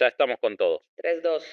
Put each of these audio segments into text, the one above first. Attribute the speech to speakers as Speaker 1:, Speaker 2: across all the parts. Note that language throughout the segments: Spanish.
Speaker 1: Ya estamos con todo.
Speaker 2: 3, 2.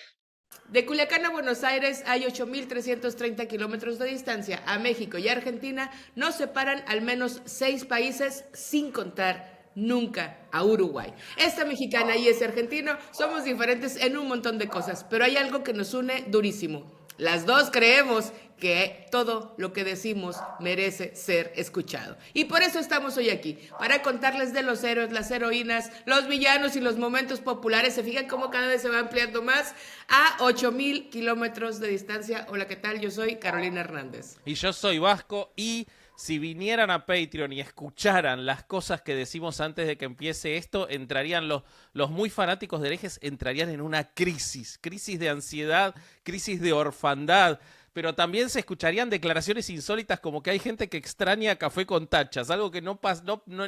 Speaker 3: De Culiacán a Buenos Aires hay 8.330 kilómetros de distancia. A México y Argentina nos separan al menos 6 países, sin contar nunca a Uruguay. Esta mexicana y ese argentino somos diferentes en un montón de cosas, pero hay algo que nos une durísimo. Las dos creemos que todo lo que decimos merece ser escuchado. Y por eso estamos hoy aquí, para contarles de los héroes, las heroínas, los villanos y los momentos populares. Se fijan cómo cada vez se va ampliando más a 8.000 kilómetros de distancia. Hola, ¿qué tal? Yo soy Carolina Hernández.
Speaker 1: Y yo soy Vasco y si vinieran a Patreon y escucharan las cosas que decimos antes de que empiece esto, entrarían los muy fanáticos de herejes, entrarían en una crisis de ansiedad, crisis de orfandad, pero también se escucharían declaraciones insólitas como que hay gente que extraña café con tachas, algo que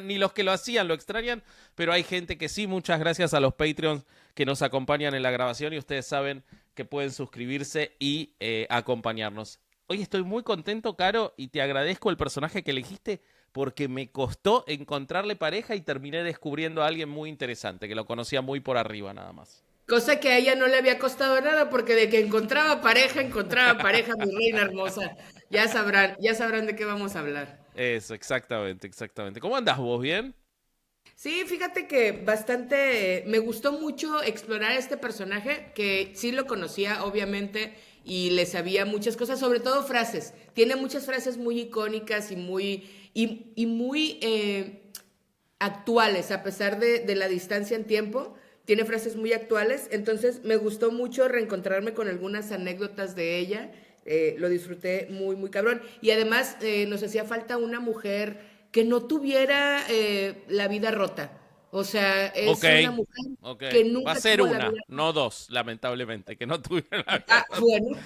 Speaker 1: ni los que lo hacían lo extrañan, pero hay gente que sí. Muchas gracias a los Patreons que nos acompañan en la grabación y ustedes saben que pueden suscribirse y acompañarnos. Hoy estoy muy contento, Caro, y te agradezco el personaje que elegiste porque me costó encontrarle pareja y terminé descubriendo a alguien muy interesante, que lo conocía muy por arriba nada más.
Speaker 3: Cosa que a ella no le había costado nada, porque de que encontraba pareja, mi reina hermosa. Ya sabrán de qué vamos a hablar.
Speaker 1: Eso, exactamente. ¿Cómo andás vos? ¿Bien?
Speaker 3: Sí, fíjate que bastante, me gustó mucho explorar este personaje, que sí lo conocía, obviamente, y le sabía muchas cosas, sobre todo frases. Tiene muchas frases muy icónicas y muy actuales, a pesar de la distancia en tiempo. Tiene frases muy actuales, entonces me gustó mucho reencontrarme con algunas anécdotas de ella. Lo disfruté muy, muy cabrón. Y además nos hacía falta una mujer que no tuviera la vida rota. O sea, es una mujer que
Speaker 1: Va a
Speaker 3: nunca
Speaker 1: ser
Speaker 3: tuvo la
Speaker 1: una,
Speaker 3: vida.
Speaker 1: no dos, lamentablemente, que no tuvieron la
Speaker 3: Ah,
Speaker 1: vida.
Speaker 3: bueno.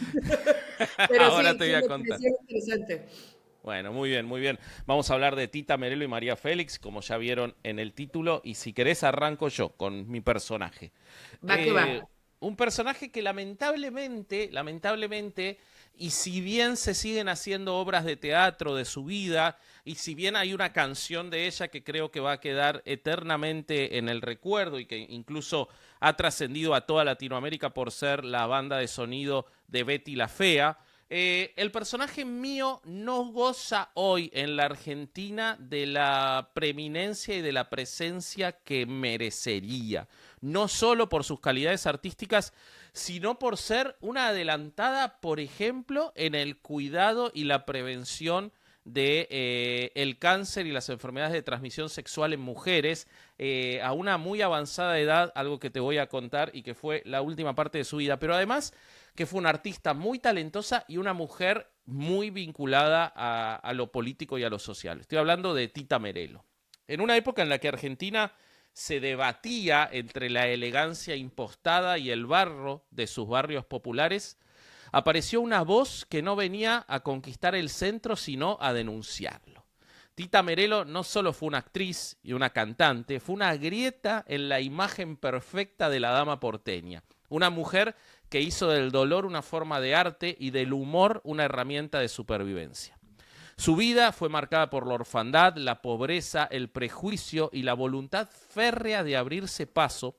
Speaker 3: Pero
Speaker 1: Ahora
Speaker 3: sí,
Speaker 1: te voy
Speaker 3: sí
Speaker 1: a
Speaker 3: me
Speaker 1: contar.
Speaker 3: pareció interesante.
Speaker 1: Bueno, muy bien. Vamos a hablar de Tita Merelo y María Félix, como ya vieron en el título, y si querés arranco yo con mi personaje.
Speaker 3: Va que va.
Speaker 1: Un personaje que lamentablemente, y si bien se siguen haciendo obras de teatro de su vida, y si bien hay una canción de ella que creo que va a quedar eternamente en el recuerdo y que incluso ha trascendido a toda Latinoamérica por ser la banda de sonido de Betty la Fea, el personaje mío no goza hoy en la Argentina de la preeminencia y de la presencia que merecería. No solo por sus calidades artísticas, sino por ser una adelantada, por ejemplo, en el cuidado y la prevención de el cáncer y las enfermedades de transmisión sexual en mujeres a una muy avanzada edad, algo que te voy a contar y que fue la última parte de su vida, pero además que fue una artista muy talentosa y una mujer muy vinculada a lo político y a lo social. Estoy hablando de Tita Merelo. En una época en la que Argentina se debatía entre la elegancia impostada y el barro de sus barrios populares, apareció una voz que no venía a conquistar el centro, sino a denunciarlo. Tita Merelo no solo fue una actriz y una cantante, fue una grieta en la imagen perfecta de la dama porteña. Una mujer que hizo del dolor una forma de arte y del humor una herramienta de supervivencia. Su vida fue marcada por la orfandad, la pobreza, el prejuicio y la voluntad férrea de abrirse paso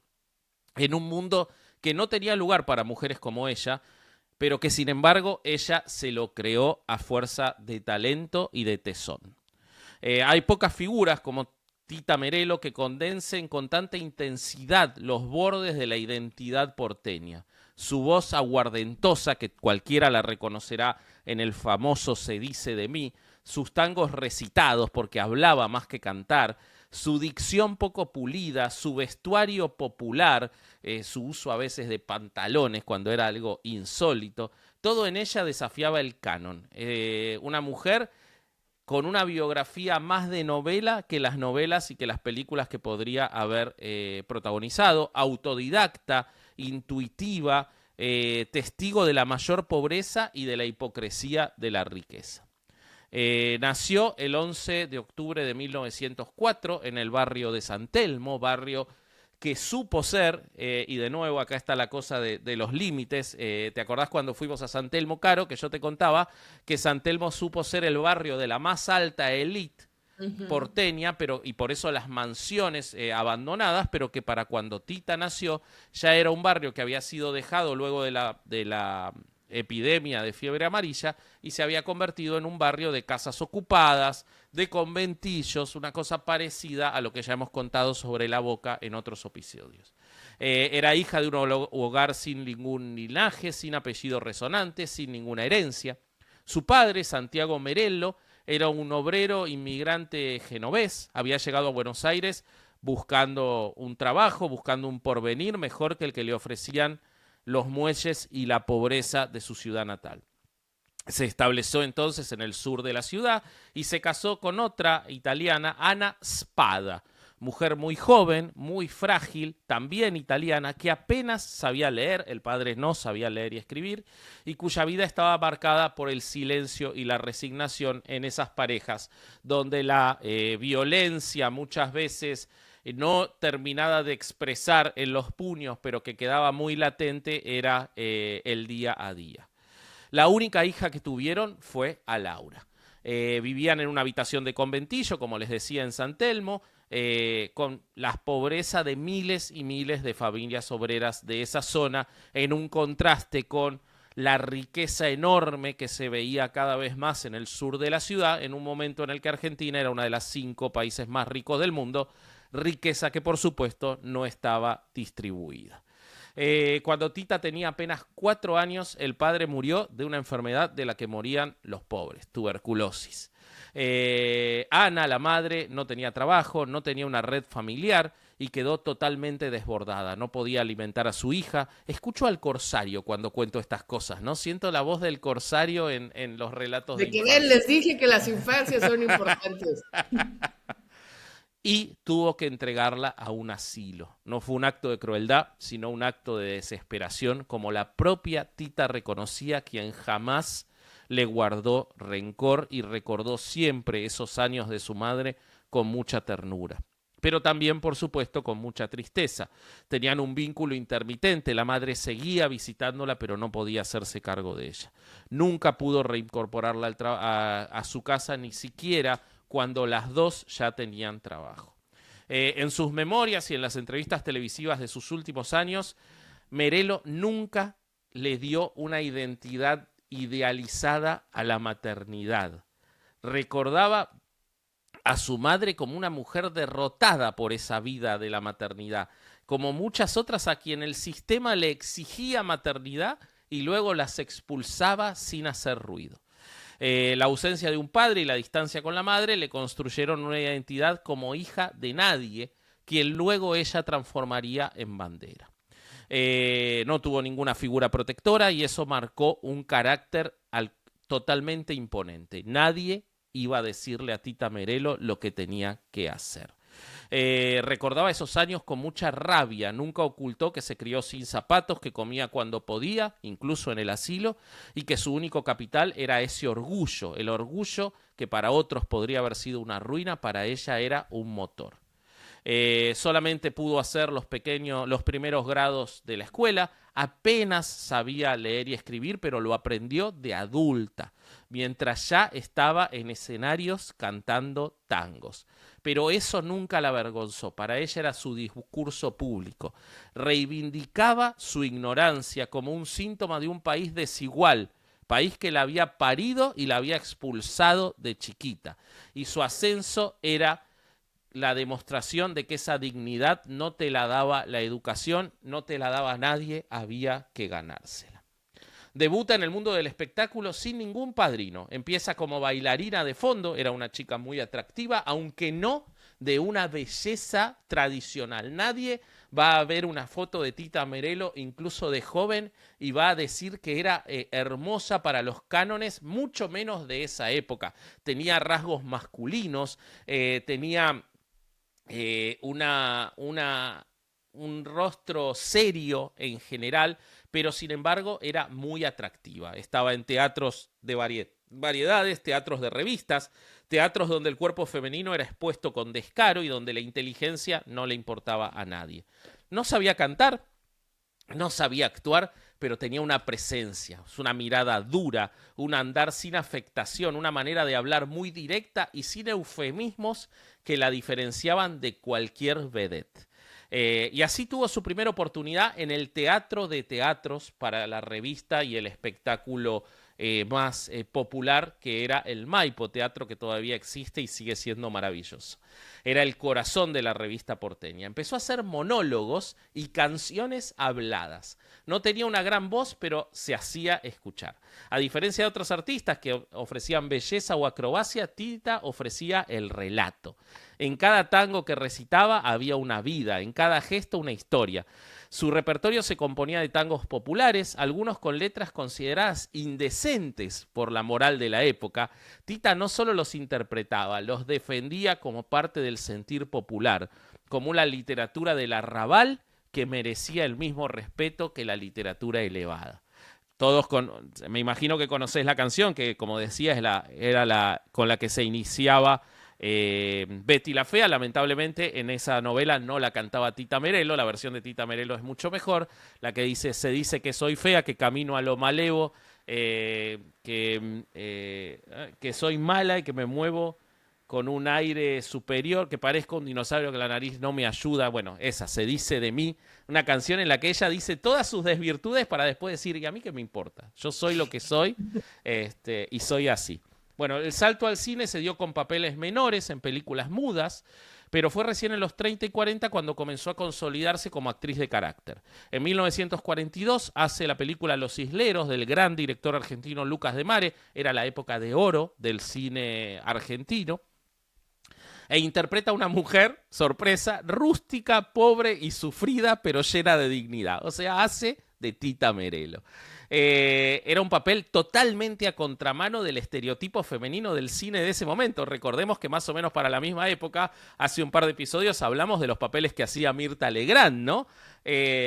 Speaker 1: en un mundo que no tenía lugar para mujeres como ella, pero que sin embargo ella se lo creó a fuerza de talento y de tesón. Hay pocas figuras como Tita Merelo que condensen con tanta intensidad los bordes de la identidad porteña. Su voz aguardentosa, que cualquiera la reconocerá en el famoso Se dice de mí, sus tangos recitados porque hablaba más que cantar, su dicción poco pulida, su vestuario popular, su uso a veces de pantalones cuando era algo insólito, todo en ella desafiaba el canon. Una mujer con una biografía más de novela que las novelas y que las películas que podría haber protagonizado, autodidacta, intuitiva, testigo de la mayor pobreza y de la hipocresía de la riqueza. Nació el 11 de octubre de 1904 en el barrio de San Telmo, barrio que supo ser, y de nuevo acá está la cosa de los límites, ¿te acordás cuando fuimos a San Telmo, Caro, que yo te contaba que San Telmo supo ser el barrio de la más alta élite porteña, y por eso las mansiones abandonadas, pero que para cuando Tita nació ya era un barrio que había sido dejado luego de la epidemia de fiebre amarilla y se había convertido en un barrio de casas ocupadas, de conventillos, una cosa parecida a lo que ya hemos contado sobre La Boca en otros episodios. Era hija de un hogar sin ningún linaje, sin apellido resonante, sin ninguna herencia. Su padre, Santiago Merello, era un obrero inmigrante genovés, había llegado a Buenos Aires buscando un trabajo, buscando un porvenir mejor que el que le ofrecían los muelles y la pobreza de su ciudad natal. Se estableció entonces en el sur de la ciudad y se casó con otra italiana, Ana Spada, mujer muy joven, muy frágil, también italiana, que apenas sabía leer, el padre no sabía leer y escribir, y cuya vida estaba marcada por el silencio y la resignación en esas parejas, donde la violencia muchas veces no terminada de expresar en los puños, pero que quedaba muy latente, era el día a día. La única hija que tuvieron fue a Laura. Vivían en una habitación de conventillo, como les decía, en San Telmo, con la pobreza de miles y miles de familias obreras de esa zona, en un contraste con la riqueza enorme que se veía cada vez más en el sur de la ciudad, en un momento en el que Argentina era uno de los 5 países más ricos del mundo, riqueza que por supuesto no estaba distribuida. Cuando Tita tenía apenas 4 años, el padre murió de una enfermedad de la que morían los pobres, tuberculosis. Ana, la madre, no tenía trabajo, no tenía una red familiar y quedó totalmente desbordada. No podía alimentar a su hija. Escucho al corsario cuando cuento estas cosas, ¿no? Siento la voz del corsario en los relatos de
Speaker 3: que
Speaker 1: infancia.
Speaker 3: les dije que las infancias son importantes.
Speaker 1: Y tuvo que entregarla a un asilo. No fue un acto de crueldad, sino un acto de desesperación, como la propia Tita reconocía, quien jamás le guardó rencor y recordó siempre esos años de su madre con mucha ternura. Pero también, por supuesto, con mucha tristeza. Tenían un vínculo intermitente, la madre seguía visitándola, pero no podía hacerse cargo de ella. Nunca pudo reincorporarla a su casa, ni siquiera cuando las dos ya tenían trabajo. En sus memorias y en las entrevistas televisivas de sus últimos años, Merello nunca le dio una identidad idealizada a la maternidad. Recordaba a su madre como una mujer derrotada por esa vida de la maternidad, como muchas otras a quien el sistema le exigía maternidad y luego las expulsaba sin hacer ruido. La ausencia de un padre y la distancia con la madre le construyeron una identidad como hija de nadie, quien luego ella transformaría en bandera. No tuvo ninguna figura protectora y eso marcó un carácter totalmente imponente. Nadie iba a decirle a Tita Merello lo que tenía que hacer. Recordaba esos años con mucha rabia, nunca ocultó que se crió sin zapatos, que comía cuando podía, incluso en el asilo, y que su único capital era ese orgullo, el orgullo que para otros podría haber sido una ruina, para ella era un motor. Solamente pudo hacer los primeros grados de la escuela, apenas sabía leer y escribir, pero lo aprendió de adulta, mientras ya estaba en escenarios cantando tangos. Pero eso nunca la avergonzó, para ella era su discurso público. Reivindicaba su ignorancia como un síntoma de un país desigual, país que la había parido y la había expulsado de chiquita. Y su ascenso era la demostración de que esa dignidad no te la daba la educación, no te la daba nadie, había que ganársela. Debuta en el mundo del espectáculo sin ningún padrino. Empieza como bailarina de fondo, era una chica muy atractiva, aunque no de una belleza tradicional. Nadie va a ver una foto de Tita Merello, incluso de joven, y va a decir que era hermosa para los cánones, mucho menos de esa época. Tenía rasgos masculinos, tenía un rostro serio en general, pero sin embargo era muy atractiva. Estaba en teatros de variedades, teatros de revistas, teatros donde el cuerpo femenino era expuesto con descaro y donde la inteligencia no le importaba a nadie. No sabía cantar, no sabía actuar, pero tenía una presencia, una mirada dura, un andar sin afectación, una manera de hablar muy directa y sin eufemismos que la diferenciaban de cualquier vedette. Y así tuvo su primera oportunidad en el Teatro de Teatros para la revista y el espectáculo más popular, que era el Maipo, teatro que todavía existe y sigue siendo maravilloso. Era el corazón de la revista porteña. Empezó a hacer monólogos y canciones habladas. No tenía una gran voz, pero se hacía escuchar. A diferencia de otros artistas que ofrecían belleza o acrobacia, Tita ofrecía el relato. En cada tango que recitaba había una vida, en cada gesto una historia. Su repertorio se componía de tangos populares, algunos con letras consideradas indecentes por la moral de la época. Tita no solo los interpretaba, los defendía como parte del sentir popular, como una literatura del arrabal que merecía el mismo respeto que la literatura elevada. Me imagino que conocés la canción, que como decía era la con la que se iniciaba Betty la Fea. Lamentablemente en esa novela no la cantaba Tita Merello, la versión de Tita Merello es mucho mejor, la que dice: se dice que soy fea, que camino a lo malevo, que soy mala y que me muevo con un aire superior, que parezco un dinosaurio, que la nariz no me ayuda. Bueno, esa, se dice de mí, una canción en la que ella dice todas sus desvirtudes para después decir: ¿y a mí qué me importa? Yo soy lo que soy, y soy así. Bueno, el salto al cine se dio con papeles menores en películas mudas, pero fue recién en los 30 y 40 cuando comenzó a consolidarse como actriz de carácter. En 1942 hace la película Los Isleros, del gran director argentino Lucas de Mare. Era la época de oro del cine argentino. E interpreta a una mujer, sorpresa, rústica, pobre y sufrida, pero llena de dignidad. O sea, hace de Tita Merello. Era un papel totalmente a contramano del estereotipo femenino del cine de ese momento. Recordemos que más o menos para la misma época, hace un par de episodios, hablamos de los papeles que hacía Mirta Legrand, ¿no?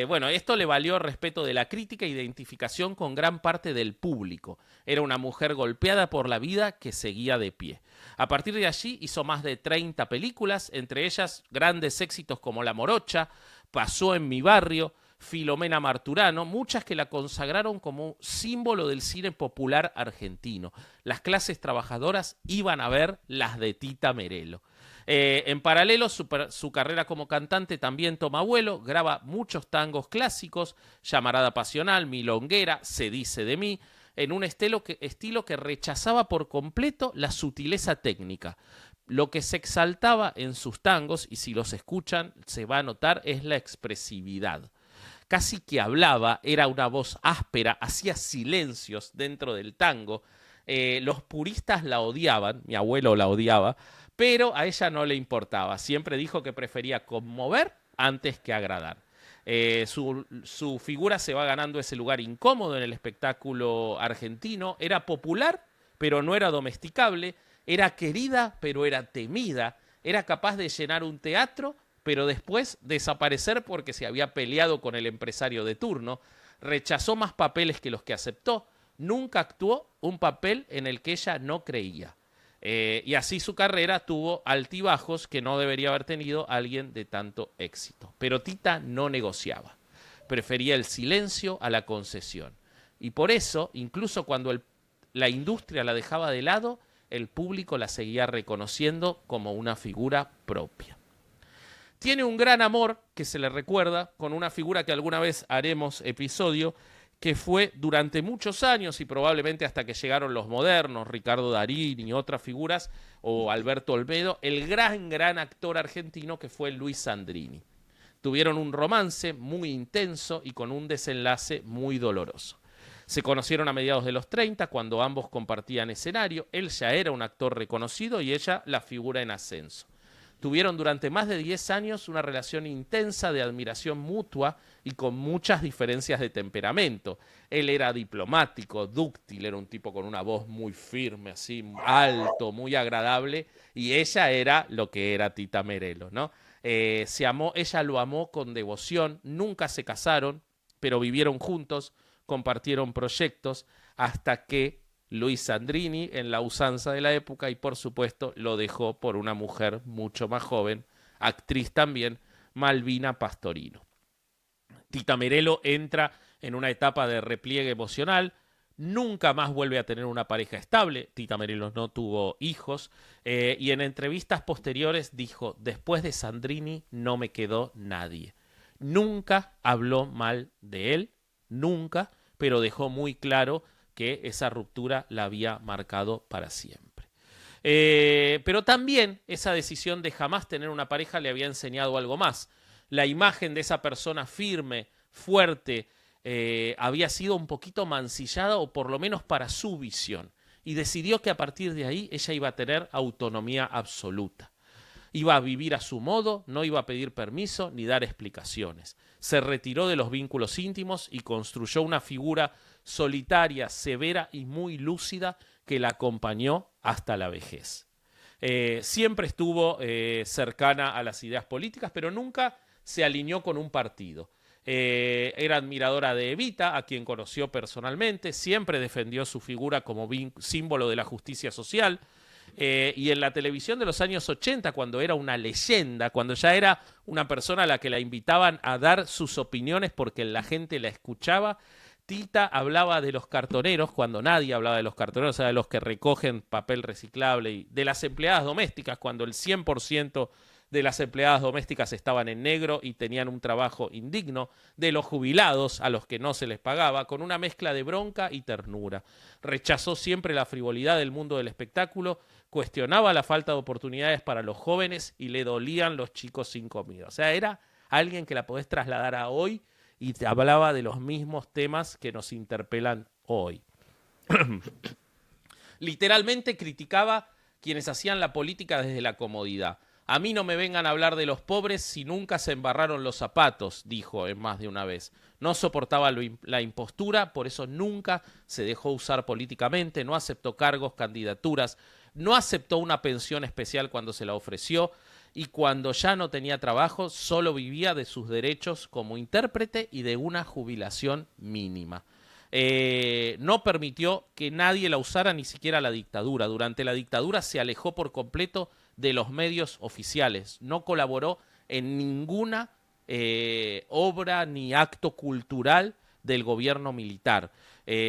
Speaker 1: Bueno, esto le valió respeto de la crítica e identificación con gran parte del público. Era una mujer golpeada por la vida que seguía de pie. A partir de allí hizo más de 30 películas, entre ellas grandes éxitos como La Morocha, Pasó en mi barrio, Filomena Marturano, muchas que la consagraron como símbolo del cine popular argentino. Las clases trabajadoras iban a ver las de Tita Merello. En paralelo, su carrera como cantante también toma vuelo, graba muchos tangos clásicos, Llamarada Pasional, Milonguera, Se dice de mí, en un estilo que rechazaba por completo la sutileza técnica. Lo que se exaltaba en sus tangos, y si los escuchan se va a notar, es la expresividad. Casi que hablaba, era una voz áspera, hacía silencios dentro del tango. Los puristas la odiaban, mi abuelo la odiaba, pero a ella no le importaba. Siempre dijo que prefería conmover antes que agradar. Su figura se va ganando ese lugar incómodo en el espectáculo argentino. Era popular, pero no era domesticable. Era querida, pero era temida. Era capaz de llenar un teatro, pero después desaparecer porque se había peleado con el empresario de turno. Rechazó más papeles que los que aceptó. Nunca actuó un papel en el que ella no creía. Y así su carrera tuvo altibajos que no debería haber tenido alguien de tanto éxito. Pero Tita no negociaba. Prefería el silencio a la concesión. Y por eso, incluso cuando la industria la dejaba de lado, el público la seguía reconociendo como una figura propia. Tiene un gran amor que se le recuerda con una figura que alguna vez haremos episodio, que fue durante muchos años y probablemente hasta que llegaron los modernos, Ricardo Darín y otras figuras, o Alberto Olmedo, el gran actor argentino que fue Luis Sandrini. Tuvieron un romance muy intenso y con un desenlace muy doloroso. Se conocieron a mediados de los 30, cuando ambos compartían escenario. Él ya era un actor reconocido y ella la figura en ascenso. Tuvieron durante más de 10 años una relación intensa de admiración mutua y con muchas diferencias de temperamento. Él era diplomático, dúctil, era un tipo con una voz muy firme, así, alto, muy agradable, y ella era lo que era Tita Merello, ¿no? Ella lo amó con devoción, nunca se casaron, pero vivieron juntos, compartieron proyectos, hasta que Luis Sandrini, en la usanza de la época, y por supuesto lo dejó por una mujer mucho más joven, actriz también, Malvina Pastorino. Tita Merello entra en una etapa de repliegue emocional. Nunca más vuelve a tener una pareja estable. Tita Merelo no tuvo hijos. Y en entrevistas posteriores dijo, después de Sandrini no me quedó nadie. Nunca habló mal de él, nunca, pero dejó muy claro que esa ruptura la había marcado para siempre. Pero también esa decisión de jamás tener una pareja le había enseñado algo más. La imagen de esa persona firme, fuerte, había sido un poquito mancillada, o por lo menos para su visión, y decidió que a partir de ahí ella iba a tener autonomía absoluta. Iba a vivir a su modo, no iba a pedir permiso ni dar explicaciones. Se retiró de los vínculos íntimos y construyó una figura solitaria, severa y muy lúcida que la acompañó hasta la vejez. Siempre estuvo cercana a las ideas políticas, pero nunca se alineó con un partido. Era admiradora de Evita, a quien conoció personalmente, siempre defendió su figura como símbolo de la justicia social. Y en la televisión de los años 80, cuando era una leyenda, cuando ya era una persona a la que la invitaban a dar sus opiniones porque la gente la escuchaba, Tita hablaba de los cartoneros cuando nadie hablaba de los cartoneros, o sea, de los que recogen papel reciclable, y de las empleadas domésticas cuando el 100% de las empleadas domésticas estaban en negro y tenían un trabajo indigno, de los jubilados a los que no se les pagaba, con una mezcla de bronca y ternura. Rechazó siempre la frivolidad del mundo del espectáculo, cuestionaba la falta de oportunidades para los jóvenes y le dolían los chicos sin comida. O sea, era alguien que la podés trasladar a hoy y te hablaba de los mismos temas que nos interpelan hoy. Literalmente criticaba quienes hacían la política desde la comodidad. A mí no me vengan a hablar de los pobres si nunca se embarraron los zapatos, dijo en más de una vez. No soportaba la impostura, por eso nunca se dejó usar políticamente, no aceptó cargos, candidaturas, no aceptó una pensión especial cuando se la ofreció, y cuando ya no tenía trabajo solo vivía de sus derechos como intérprete y de una jubilación mínima. No permitió que nadie la usara, ni siquiera la dictadura. Durante la dictadura se alejó por completo de los medios oficiales, no colaboró en ninguna obra ni acto cultural del gobierno militar.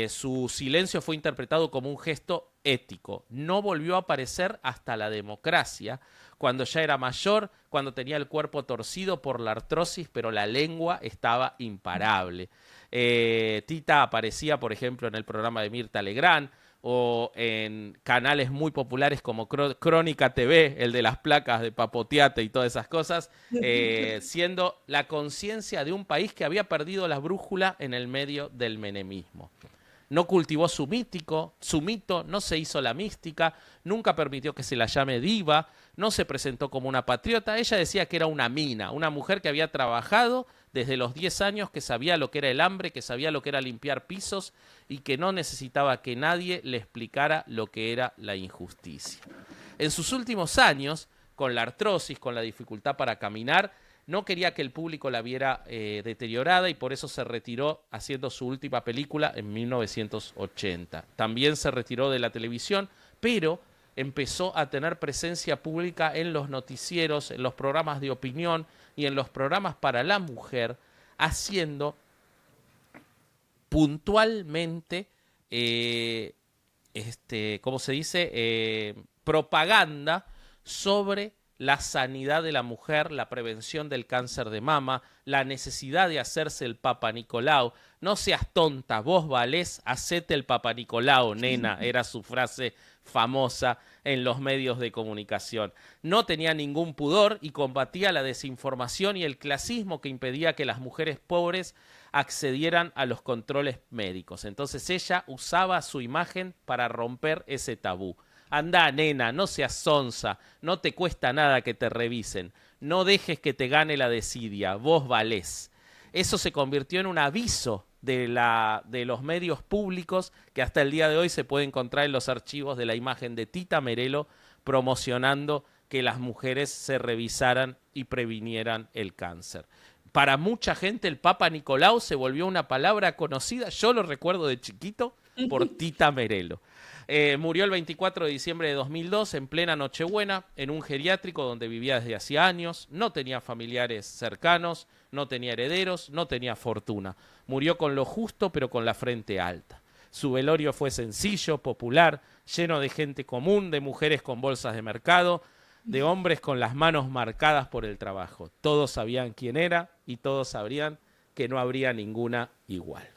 Speaker 1: Su silencio fue interpretado como un gesto ético. No volvió a aparecer hasta la democracia, cuando ya era mayor, cuando tenía el cuerpo torcido por la artrosis, pero la lengua estaba imparable. Tita aparecía, por ejemplo, en el programa de Mirta Legrand, o en canales muy populares como Crónica TV, el de las placas de Papoteate y todas esas cosas, siendo la conciencia de un país que había perdido la brújula en el medio del menemismo. No cultivó su mito, no se hizo la mística, nunca permitió que se la llame diva, no se presentó como una patriota. Ella decía que era una mina, una mujer que había trabajado desde los 10 años, que sabía lo que era el hambre, que sabía lo que era limpiar pisos y que no necesitaba que nadie le explicara lo que era la injusticia. En sus últimos años, con la artrosis, con la dificultad para caminar, no quería que el público la viera deteriorada, y por eso se retiró haciendo su última película en 1980. También se retiró de la televisión, pero empezó a tener presencia pública en los noticieros, en los programas de opinión y en los programas para la mujer, haciendo puntualmente, ¿cómo se dice? Propaganda sobre la sanidad de la mujer, la prevención del cáncer de mama, la necesidad de hacerse el Papa Nicolau. No seas tonta, vos valés, hacete el Papa Nicolau, nena, era su frase famosa en los medios de comunicación. No tenía ningún pudor y combatía la desinformación y el clasismo que impedía que las mujeres pobres accedieran a los controles médicos. Entonces ella usaba su imagen para romper ese tabú. Andá, nena, no seas sonsa, no te cuesta nada que te revisen, no dejes que te gane la desidia, vos valés. Eso se convirtió en un aviso de los medios públicos que hasta el día de hoy se puede encontrar en los archivos de la imagen de Tita Merelo promocionando que las mujeres se revisaran y previnieran el cáncer. Para mucha gente el Papa Nicolau se volvió una palabra conocida, yo lo recuerdo de chiquito, por Tita Merelo. Murió el 24 de diciembre de 2002 en plena Nochebuena en un geriátrico donde vivía desde hacía años, no tenía familiares cercanos, no tenía herederos, no tenía fortuna. Murió con lo justo pero con la frente alta. Su velorio fue sencillo, popular, lleno de gente común, de mujeres con bolsas de mercado, de hombres con las manos marcadas por el trabajo. Todos sabían quién era y todos sabrían que no habría ninguna igual.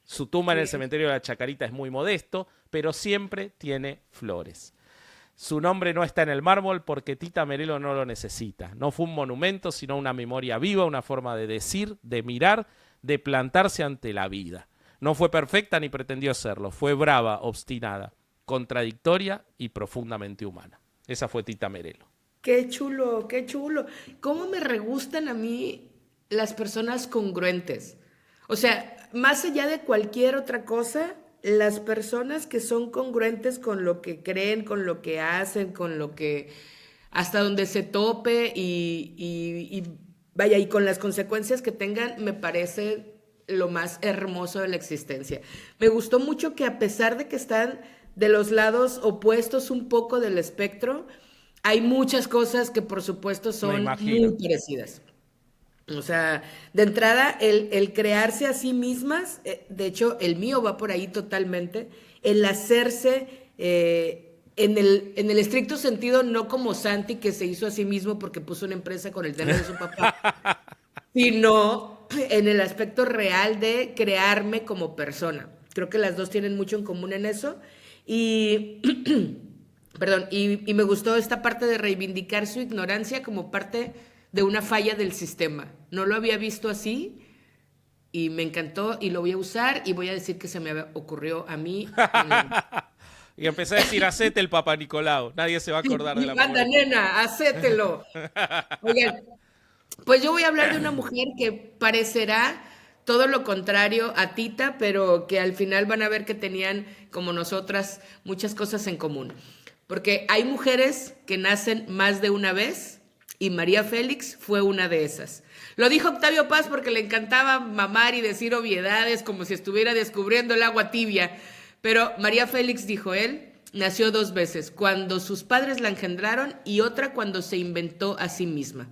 Speaker 1: Su tumba en el cementerio de la Chacarita es muy modesto, pero siempre tiene flores. Su nombre no está en el mármol porque Tita Merelo no lo necesita. No fue un monumento, sino una memoria viva, una forma de decir, de mirar, de plantarse ante la vida. No fue perfecta ni pretendió serlo. Fue brava, obstinada, contradictoria y profundamente humana. Esa fue Tita Merelo.
Speaker 3: Qué chulo, qué chulo. ¿Cómo me regustan a mí las personas congruentes? O sea, más allá de cualquier otra cosa, las personas que son congruentes con lo que creen, con lo que hacen, con lo que hasta donde se tope y vaya, y con las consecuencias que tengan, me parece lo más hermoso de la existencia. Me gustó mucho que a pesar de que están de los lados opuestos un poco del espectro, hay muchas cosas que por supuesto son muy parecidas. O sea, de entrada, el crearse a sí mismas, de hecho, el mío va por ahí totalmente, el hacerse, en el estricto sentido, no como Santi, que se hizo a sí mismo porque puso una empresa con el dinero de su papá, sino en el aspecto real de crearme como persona. Creo que las dos tienen mucho en común en eso. Y, perdón, y me gustó esta parte de reivindicar su ignorancia como parte de una falla del sistema. No lo había visto así y me encantó y lo voy a usar y voy a decir que se me ocurrió a mí.
Speaker 1: Y empecé a decir, hacete el Papá Nicolau. Nadie se va a acordar de la
Speaker 3: Anda, nena, hacételo. Oigan, pues yo voy a hablar de una mujer que parecerá todo lo contrario a Tita, pero que al final van a ver que tenían, como nosotras, muchas cosas en común. Porque hay mujeres que nacen más de una vez y María Félix fue una de esas. Lo dijo Octavio Paz porque le encantaba mamar y decir obviedades como si estuviera descubriendo el agua tibia. Pero María Félix, dijo él, nació 2 veces, cuando sus padres la engendraron y otra cuando se inventó a sí misma.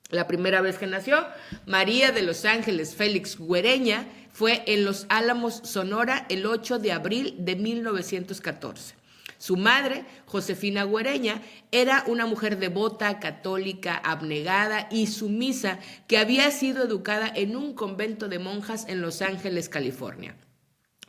Speaker 3: La primera vez que nació, María de los Ángeles Félix Güereña, fue en Los Álamos, Sonora, el 8 de abril de 1914. Su madre, Josefina Güereña, era una mujer devota, católica, abnegada y sumisa que había sido educada en un convento de monjas en Los Ángeles, California.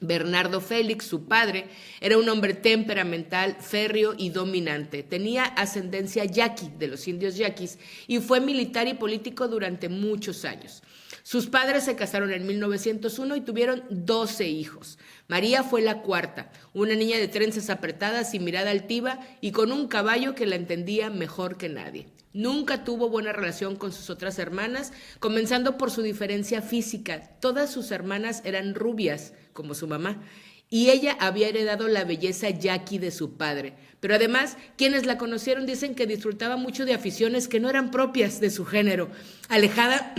Speaker 3: Bernardo Félix, su padre, era un hombre temperamental, férreo y dominante. Tenía ascendencia yaqui, de los indios yaquis, y fue militar y político durante muchos años. Sus padres se casaron en 1901 y tuvieron 12 hijos. María fue la cuarta, una niña de trenzas apretadas y mirada altiva y con un caballo que la entendía mejor que nadie. Nunca tuvo buena relación con sus otras hermanas, comenzando por su diferencia física. Todas sus hermanas eran rubias, como su mamá, y ella había heredado la belleza yaqui de su padre. Pero además, quienes la conocieron dicen que disfrutaba mucho de aficiones que no eran propias de su género, alejada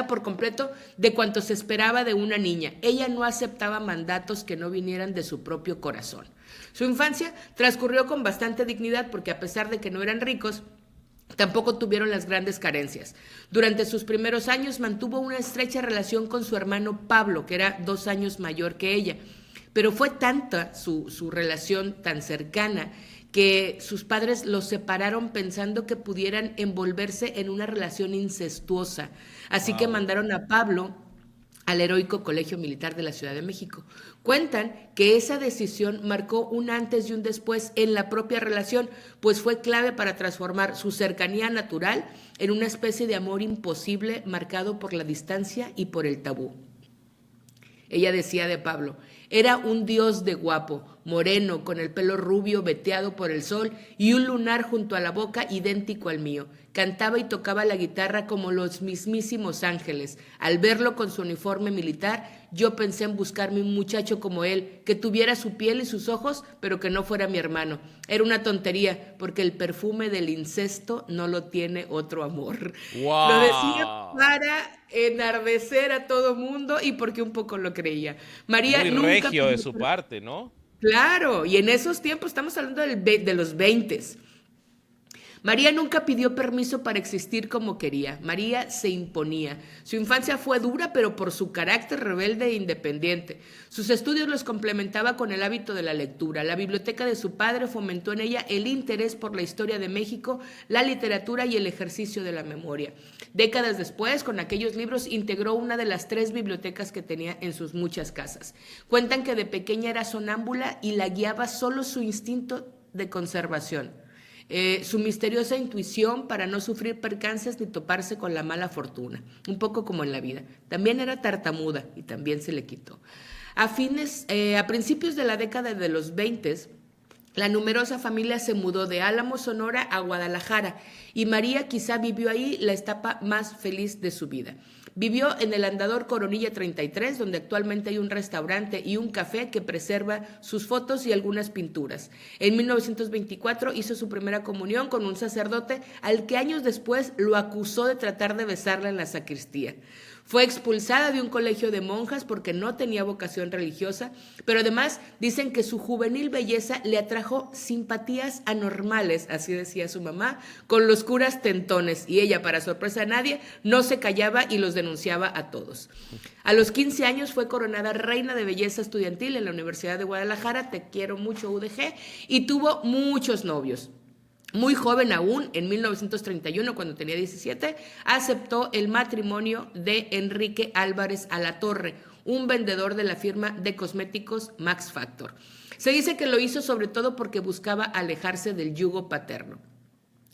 Speaker 3: por completo de cuanto se esperaba de una niña. Ella no aceptaba mandatos que no vinieran de su propio corazón. Su infancia transcurrió con bastante dignidad porque a pesar de que no eran ricos, tampoco tuvieron las grandes carencias. Durante sus primeros años mantuvo una estrecha relación con su hermano Pablo, que era 2 años mayor que ella. Pero fue tanta su relación tan cercana que sus padres los separaron pensando que pudieran envolverse en una relación incestuosa. Así que mandaron a Pablo al heroico Colegio Militar de la Ciudad de México. Cuentan que esa decisión marcó un antes y un después en la propia relación, pues fue clave para transformar su cercanía natural en una especie de amor imposible marcado por la distancia y por el tabú. Ella decía de Pablo, era un dios de guapo, moreno, con el pelo rubio veteado por el sol y un lunar junto a la boca idéntico al mío. Cantaba y tocaba la guitarra como los mismísimos ángeles. Al verlo con su uniforme militar, yo pensé en buscarme un muchacho como él, que tuviera su piel y sus ojos, pero que no fuera mi hermano. Era una tontería, porque el perfume del incesto no lo tiene otro amor.
Speaker 1: ¡Wow!
Speaker 3: Lo decía para enardecer a todo mundo y porque un poco lo creía. María
Speaker 1: Muy
Speaker 3: nunca
Speaker 1: regio de su parte, ¿no?
Speaker 3: Claro, y en esos tiempos estamos hablando de los 20. María nunca pidió permiso para existir como quería. María se imponía. Su infancia fue dura, pero por su carácter rebelde e independiente. Sus estudios los complementaba con el hábito de la lectura. La biblioteca de su padre fomentó en ella el interés por la historia de México, la literatura y el ejercicio de la memoria. Décadas después, con aquellos libros, integró una de las 3 bibliotecas que tenía en sus muchas casas. Cuentan que de pequeña era sonámbula y la guiaba solo su instinto de conservación. Su misteriosa intuición para no sufrir percances ni toparse con la mala fortuna, un poco como en la vida. También era tartamuda y también se le quitó. A principios de la década de los 20, la numerosa familia se mudó de Álamo, Sonora, a Guadalajara, y María quizá vivió ahí la etapa más feliz de su vida. Vivió en el Andador Coronilla 33, donde actualmente hay un restaurante y un café que preserva sus fotos y algunas pinturas. En 1924 hizo su primera comunión con un sacerdote al que años después lo acusó de tratar de besarla en la sacristía. Fue expulsada de un colegio de monjas porque no tenía vocación religiosa, pero además dicen que su juvenil belleza le atrajo simpatías anormales, así decía su mamá, con los curas tentones, y ella, para sorpresa de nadie, no se callaba y los denunciaba a todos. A los 15 años fue coronada reina de belleza estudiantil en la Universidad de Guadalajara, te quiero mucho UDG, y tuvo muchos novios. Muy joven aún, en 1931, cuando tenía 17, aceptó el matrimonio de Enrique Álvarez Alatorre, un vendedor de la firma de cosméticos Max Factor. Se dice que lo hizo sobre todo porque buscaba alejarse del yugo paterno.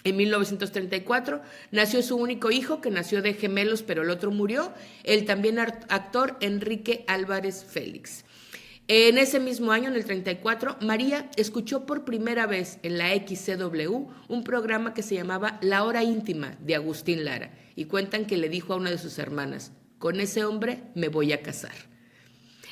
Speaker 3: En 1934 nació su único hijo, que nació de gemelos, pero el otro murió, el también actor Enrique Álvarez Félix. En ese mismo año, en el 34, María escuchó por primera vez en la XCW un programa que se llamaba La Hora Íntima de Agustín Lara, y cuentan que le dijo a una de sus hermanas: con ese hombre me voy a casar.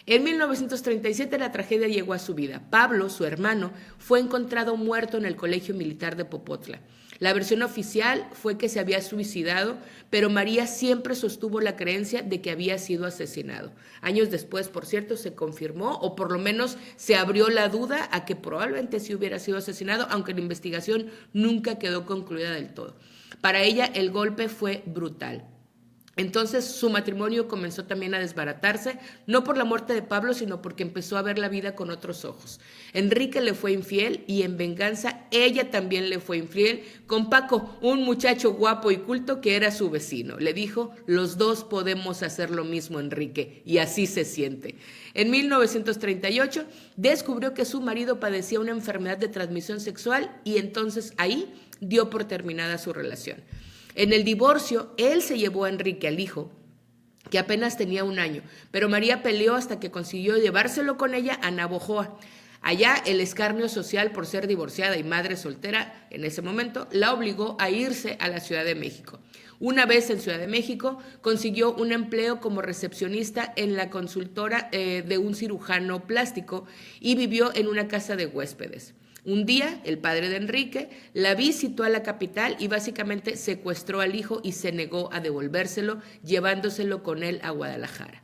Speaker 3: En 1937 la tragedia llegó a su vida. Pablo, su hermano, fue encontrado muerto en el Colegio Militar de Popotla. La versión oficial fue que se había suicidado, pero María siempre sostuvo la creencia de que había sido asesinado. Años después, por cierto, se confirmó, o por lo menos se abrió la duda a que probablemente sí hubiera sido asesinado, aunque la investigación nunca quedó concluida del todo. Para ella el golpe fue brutal. Entonces su matrimonio comenzó también a desbaratarse, no por la muerte de Pablo, sino porque empezó a ver la vida con otros ojos. Enrique le fue infiel y en venganza ella también le fue infiel con Paco, un muchacho guapo y culto que era su vecino. Le dijo: los dos podemos hacer lo mismo, Enrique, y así se siente. En 1938 descubrió que su marido padecía una enfermedad de transmisión sexual y entonces ahí dio por terminada su relación. En el divorcio, él se llevó a Enrique, al hijo, que apenas tenía 1 año, pero María peleó hasta que consiguió llevárselo con ella a Navojoa. Allá, el escarnio social por ser divorciada y madre soltera en ese momento la obligó a irse a la Ciudad de México. Una vez en Ciudad de México, consiguió un empleo como recepcionista en la consultora de un cirujano plástico y vivió en una casa de huéspedes. Un día, el padre de Enrique la visitó a la capital y básicamente secuestró al hijo y se negó a devolvérselo, llevándoselo con él a Guadalajara.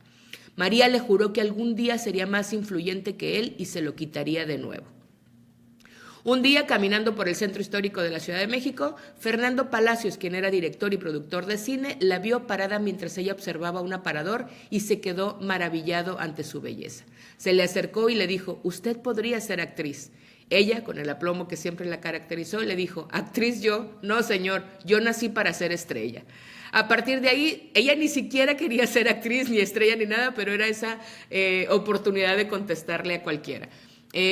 Speaker 3: María le juró que algún día sería más influyente que él y se lo quitaría de nuevo. Un día, caminando por el centro histórico de la Ciudad de México, Fernando Palacios, quien era director y productor de cine, la vio parada mientras ella observaba un aparador y se quedó maravillado ante su belleza. Se le acercó y le dijo: usted podría ser actriz. Ella, con el aplomo que siempre la caracterizó, le dijo: ¿actriz yo? No, señor, yo nací para ser estrella. A partir de ahí, ella ni siquiera quería ser actriz, ni estrella, ni nada, pero era esa oportunidad de contestarle a cualquiera.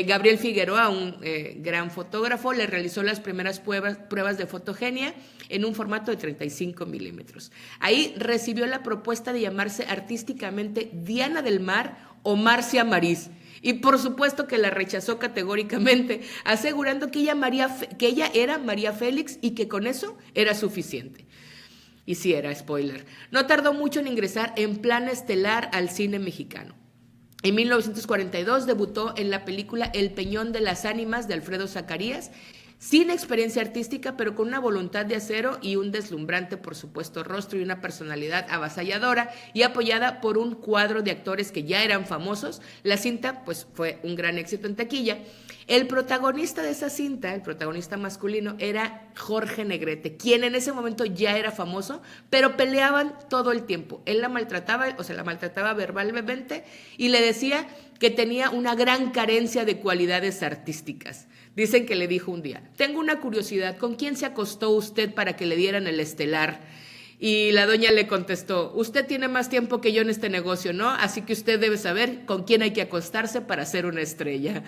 Speaker 3: Gabriel Figueroa, un gran fotógrafo, le realizó las primeras pruebas de fotogenia en un formato de 35 milímetros. Ahí recibió la propuesta de llamarse artísticamente Diana del Mar o Marcia Marís. Y por supuesto que la rechazó categóricamente, asegurando que ella era María Félix y que con eso era suficiente. Y sí era spoiler. No tardó mucho en ingresar en plan estelar al cine mexicano. En 1942 debutó en la película El Peñón de las Ánimas de Alfredo Zacarías, sin experiencia artística, pero con una voluntad de acero y un deslumbrante, por supuesto, rostro y una personalidad avasalladora, y apoyada por un cuadro de actores que ya eran famosos. La cinta pues fue un gran éxito en taquilla. El protagonista de esa cinta, el protagonista masculino, era Jorge Negrete, quien en ese momento ya era famoso, pero peleaban todo el tiempo. Él la maltrataba, o sea, la maltrataba verbalmente y le decía que tenía una gran carencia de cualidades artísticas. Dicen que le dijo un día: tengo una curiosidad, ¿con quién se acostó usted para que le dieran el estelar? Y la doña le contestó: usted tiene más tiempo que yo en este negocio, ¿no? Así que usted debe saber con quién hay que acostarse para ser una estrella.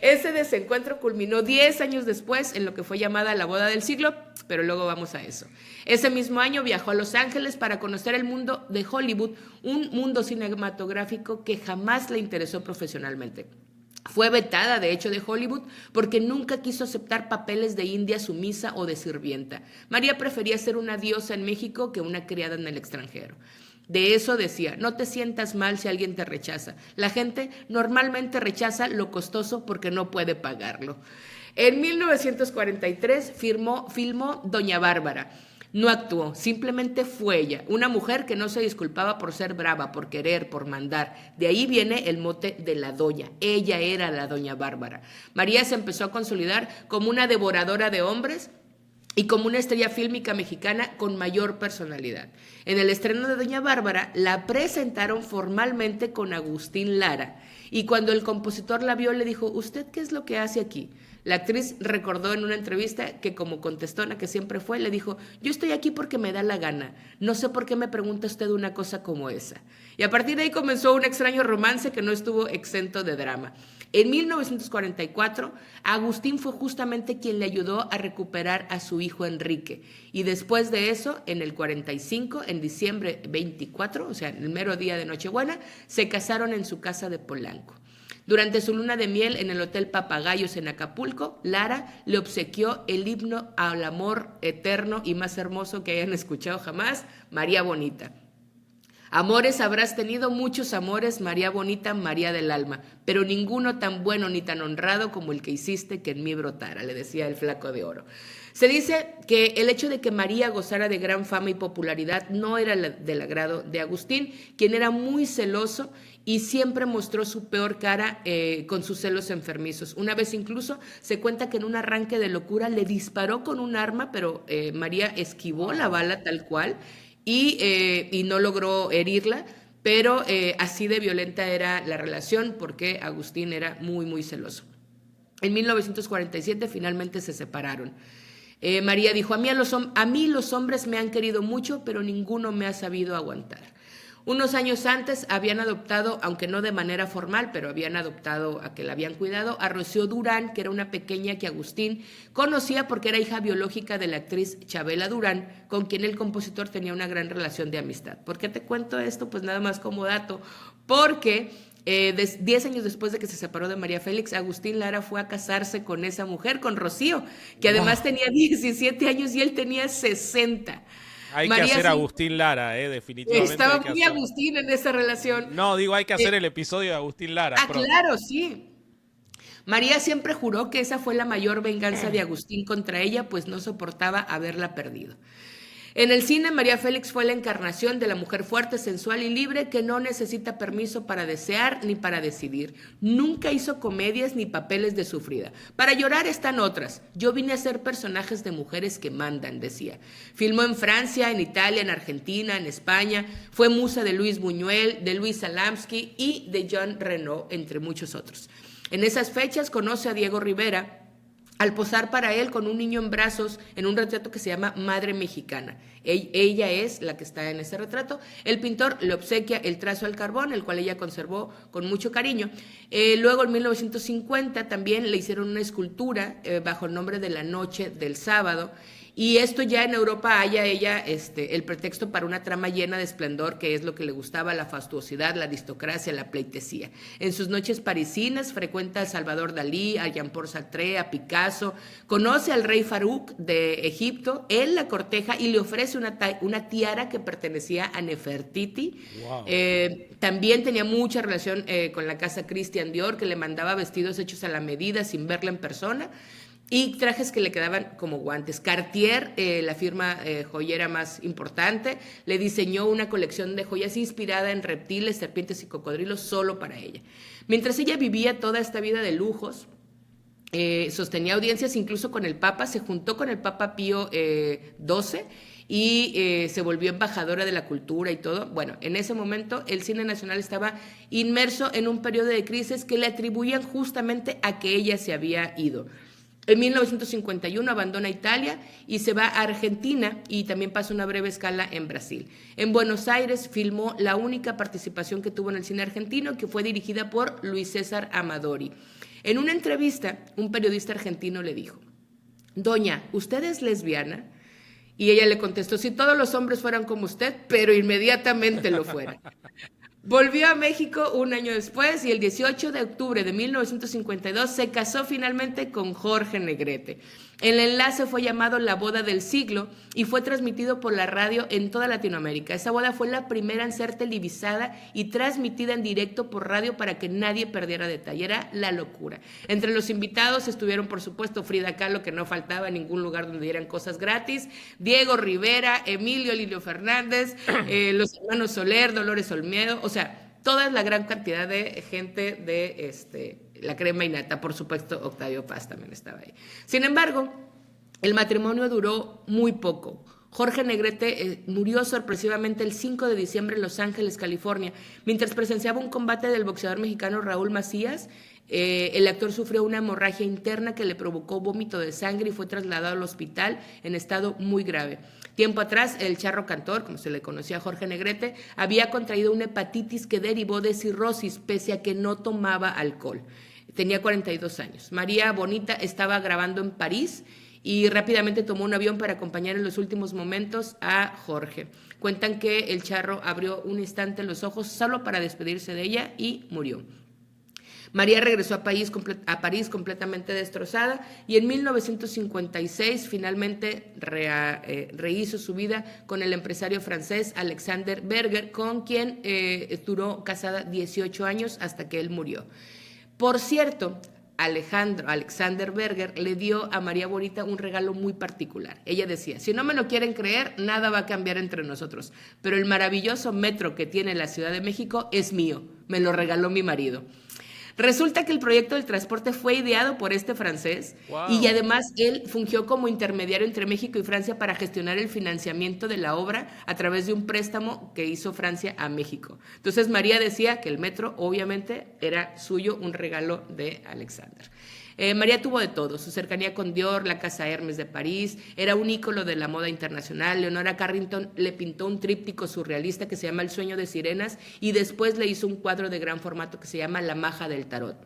Speaker 3: Ese desencuentro culminó 10 años después en lo que fue llamada la boda del siglo, pero luego vamos a eso. Ese mismo año viajó a Los Ángeles para conocer el mundo de Hollywood, un mundo cinematográfico que jamás le interesó profesionalmente. Fue vetada, de hecho, de Hollywood porque nunca quiso aceptar papeles de india sumisa o de sirvienta. María prefería ser una diosa en México que una criada en el extranjero. De eso decía: no te sientas mal si alguien te rechaza. La gente normalmente rechaza lo costoso porque no puede pagarlo. En 1943 filmó Doña Bárbara. No actuó, simplemente fue ella, una mujer que no se disculpaba por ser brava, por querer, por mandar. De ahí viene el mote de la doña. Ella era la Doña Bárbara. María se empezó a consolidar como una devoradora de hombres y como una estrella fílmica mexicana con mayor personalidad. En el estreno de Doña Bárbara la presentaron formalmente con Agustín Lara, y cuando el compositor la vio le dijo: ¿usted qué es lo que hace aquí? La actriz recordó en una entrevista que, como contestona que siempre fue, le dijo: yo estoy aquí porque me da la gana, no sé por qué me pregunta usted una cosa como esa. Y a partir de ahí comenzó un extraño romance que no estuvo exento de drama. En 1944, Agustín fue justamente quien le ayudó a recuperar a su hijo Enrique. Y después de eso, en el 45, en diciembre 24, o sea, el mero día de Nochebuena, se casaron en su casa de Polanco. Durante su luna de miel en el Hotel Papagayos en Acapulco, Lara le obsequió el himno al amor eterno y más hermoso que hayan escuchado jamás, María Bonita. Amores habrás tenido, muchos amores, María Bonita, María del alma, pero ninguno tan bueno ni tan honrado como el que hiciste que en mí brotara, le decía el Flaco de Oro. Se dice que el hecho de que María gozara de gran fama y popularidad no era del agrado de Agustín, quien era muy celoso y siempre mostró su peor cara con sus celos enfermizos. Una vez incluso se cuenta que en un arranque de locura le disparó con un arma, pero María esquivó la bala tal cual y no logró herirla, pero así de violenta era la relación porque Agustín era muy, muy celoso. En 1947 finalmente se separaron. María dijo: a mí los hombres me han querido mucho, pero ninguno me ha sabido aguantar. Unos años antes habían adoptado, aunque no de manera formal, pero habían adoptado a que la habían cuidado, a Rocío Durán, que era una pequeña que Agustín conocía porque era hija biológica de la actriz Chabela Durán, con quien el compositor tenía una gran relación de amistad. ¿Por qué te cuento esto? Pues nada más como dato, porque 10 años después de que se separó de María Félix, Agustín Lara fue a casarse con esa mujer, con Rocío, que además tenía 17 años y él tenía 60.
Speaker 1: Hay
Speaker 3: María
Speaker 1: que hacer
Speaker 3: sí,
Speaker 1: Agustín Lara, definitivamente.
Speaker 3: estaba muy Agustín en esa relación.
Speaker 1: No, digo, hay que hacer el episodio de Agustín Lara. Pronto.
Speaker 3: Claro, sí. María siempre juró que esa fue la mayor venganza de Agustín contra ella, pues no soportaba haberla perdido. En el cine, María Félix fue la encarnación de la mujer fuerte, sensual y libre que no necesita permiso para desear ni para decidir. Nunca hizo comedias ni papeles de sufrida. Para llorar están otras. Yo vine a ser personajes de mujeres que mandan, decía. Filmó en Francia, en Italia, en Argentina, en España. Fue musa de Luis Buñuel, de Luis Salamsky y de Jean Reno, entre muchos otros. En esas fechas conoce a Diego Rivera, al posar para él con un niño en brazos en un retrato que se llama Madre Mexicana. Ella es la que está en ese retrato. El pintor le obsequia el trazo al carbón, el cual ella conservó con mucho cariño. Luego en 1950 también le hicieron una escultura bajo el nombre de La Noche del Sábado. Y esto ya en Europa halla ella el pretexto para una trama llena de esplendor, que es lo que le gustaba: la fastuosidad, la aristocracia, la pleitesía. En sus noches parisinas frecuenta a Salvador Dalí, a Jean-Paul Sartre, a Picasso. Conoce al rey Farouk de Egipto. Él la corteja y le ofrece una tiara que pertenecía a Nefertiti. Wow. También tenía mucha relación con la casa Christian Dior, que le mandaba vestidos hechos a la medida sin verla en persona. y trajes que le quedaban como guantes. Cartier, la firma joyera más importante, le diseñó una colección de joyas inspirada en reptiles, serpientes y cocodrilos solo para ella. Mientras ella vivía toda esta vida de lujos, sostenía audiencias incluso con el Papa, se juntó con el Papa Pío XII y se volvió embajadora de la cultura y todo. Bueno, en ese momento el cine nacional estaba inmerso en un periodo de crisis que le atribuían justamente a que ella se había ido. En 1951 abandona Italia y se va a Argentina y también pasa una breve escala en Brasil. En Buenos Aires filmó la única participación que tuvo en el cine argentino, que fue dirigida por Luis César Amadori. En una entrevista, un periodista argentino le dijo: Doña, ¿usted es lesbiana? Y ella le contestó: si todos los hombres fueran como usted, pero inmediatamente lo fueran. Volvió a México un año después y el 18 de octubre de 1952 se casó finalmente con Jorge Negrete. El enlace fue llamado La Boda del Siglo y fue transmitido por la radio en toda Latinoamérica. Esa boda fue la primera en ser televisada y transmitida en directo por radio para que nadie perdiera detalle. Era la locura. Entre los invitados estuvieron, por supuesto, Frida Kahlo, que no faltaba en ningún lugar donde dieran cosas gratis, Diego Rivera, Emilio Lilio Fernández, los hermanos Soler, Dolores Olmedo, o sea, toda la gran cantidad de gente de la crema innata. Por supuesto, Octavio Paz también estaba ahí. Sin embargo, el matrimonio duró muy poco. Jorge Negrete murió sorpresivamente el 5 de diciembre en Los Ángeles, California, mientras presenciaba un combate del boxeador mexicano Raúl Macías. El actor sufrió una hemorragia interna que le provocó vómito de sangre y fue trasladado al hospital en estado muy grave. Tiempo atrás, el charro cantor, como se le conocía a Jorge Negrete, había contraído una hepatitis que derivó de cirrosis, pese a que no tomaba alcohol. Tenía 42 años. María Bonita estaba grabando en París y rápidamente tomó un avión para acompañar en los últimos momentos a Jorge. Cuentan que el charro abrió un instante los ojos solo para despedirse de ella y murió. María regresó a París completamente destrozada y en 1956 finalmente rehizo su vida con el empresario francés Alexander Berger, con quien duró casada 18 años hasta que él murió. Por cierto, Alexander Berger le dio a María Bonita un regalo muy particular. Ella decía: si no me lo quieren creer, nada va a cambiar entre nosotros, pero el maravilloso metro que tiene la Ciudad de México es mío, me lo regaló mi marido. Resulta que el proyecto del transporte fue ideado por este francés. Wow. Y además él fungió como intermediario entre México y Francia para gestionar el financiamiento de la obra a través de un préstamo que hizo Francia a México. Entonces María decía que el metro obviamente era suyo, un regalo de Alexander. María tuvo de todo: su cercanía con Dior, la Casa Hermes de París, era un ícono de la moda internacional. Leonora Carrington le pintó un tríptico surrealista que se llama El sueño de sirenas y después le hizo un cuadro de gran formato que se llama La maja del tarot.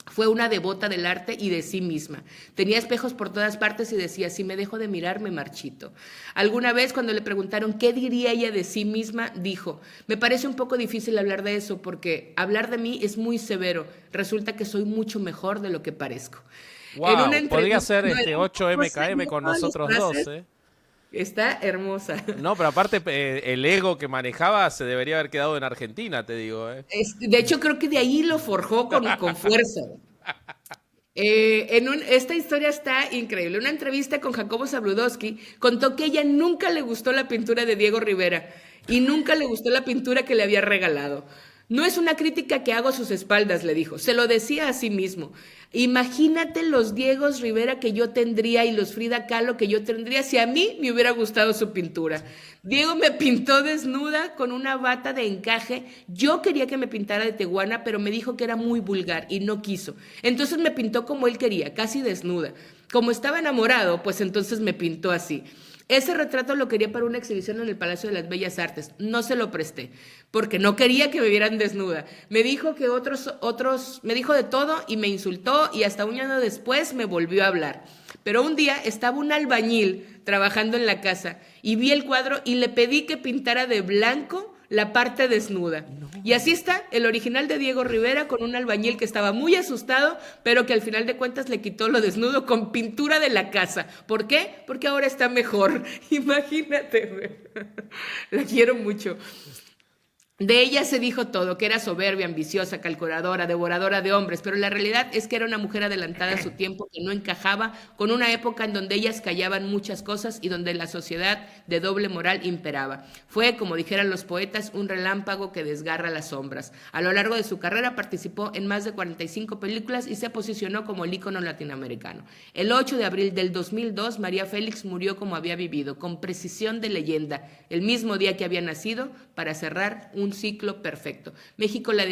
Speaker 3: Fue una devota del arte y de sí misma. Tenía espejos por todas partes y decía: si me dejo de mirar, me marchito. Alguna vez, cuando le preguntaron qué diría ella de sí misma, dijo: me parece un poco difícil hablar de eso porque hablar de mí es muy severo. Resulta que soy mucho mejor de lo que parezco.
Speaker 1: Wow, podría ser 8MKM con nosotros dos, ¿eh?
Speaker 3: Está hermosa.
Speaker 1: No, pero aparte el ego que manejaba se debería haber quedado en Argentina, te digo.
Speaker 3: De hecho, creo que de ahí lo forjó con fuerza. Esta historia está increíble. Una entrevista con Jacobo Zabludowski contó que a ella nunca le gustó la pintura de Diego Rivera y nunca le gustó la pintura que le había regalado. No es una crítica que hago a sus espaldas, le dijo. Se lo decía a sí mismo. Imagínate los Diegos Rivera que yo tendría y los Frida Kahlo que yo tendría si a mí me hubiera gustado su pintura. Diego me pintó desnuda con una bata de encaje. Yo quería que me pintara de teguana, pero me dijo que era muy vulgar y no quiso. Entonces me pintó como él quería, casi desnuda. Como estaba enamorado, pues entonces me pintó así. Ese retrato lo quería para una exhibición en el Palacio de las Bellas Artes. No se lo presté, porque no quería que me vieran desnuda. Me dijo que me dijo de todo y me insultó y hasta un año después me volvió a hablar. Pero un día estaba un albañil trabajando en la casa y vi el cuadro y le pedí que pintara de blanco la parte desnuda. No. Y así está el original de Diego Rivera con un albañil que estaba muy asustado, pero que al final de cuentas le quitó lo desnudo con pintura de la casa. ¿Por qué? Porque ahora está mejor. Imagínate. La quiero mucho. De ella se dijo todo, que era soberbia, ambiciosa, calculadora, devoradora de hombres, pero la realidad es que era una mujer adelantada a su tiempo que no encajaba con una época en donde ellas callaban muchas cosas y donde la sociedad de doble moral imperaba. Fue, como dijeran los poetas, un relámpago que desgarra las sombras. A lo largo de su carrera participó en más de 45 películas y se posicionó como el ícono latinoamericano. El 8 de abril del 2002, María Félix murió como había vivido, con precisión de leyenda, el mismo día que había nacido, para cerrar un ciclo perfecto. México la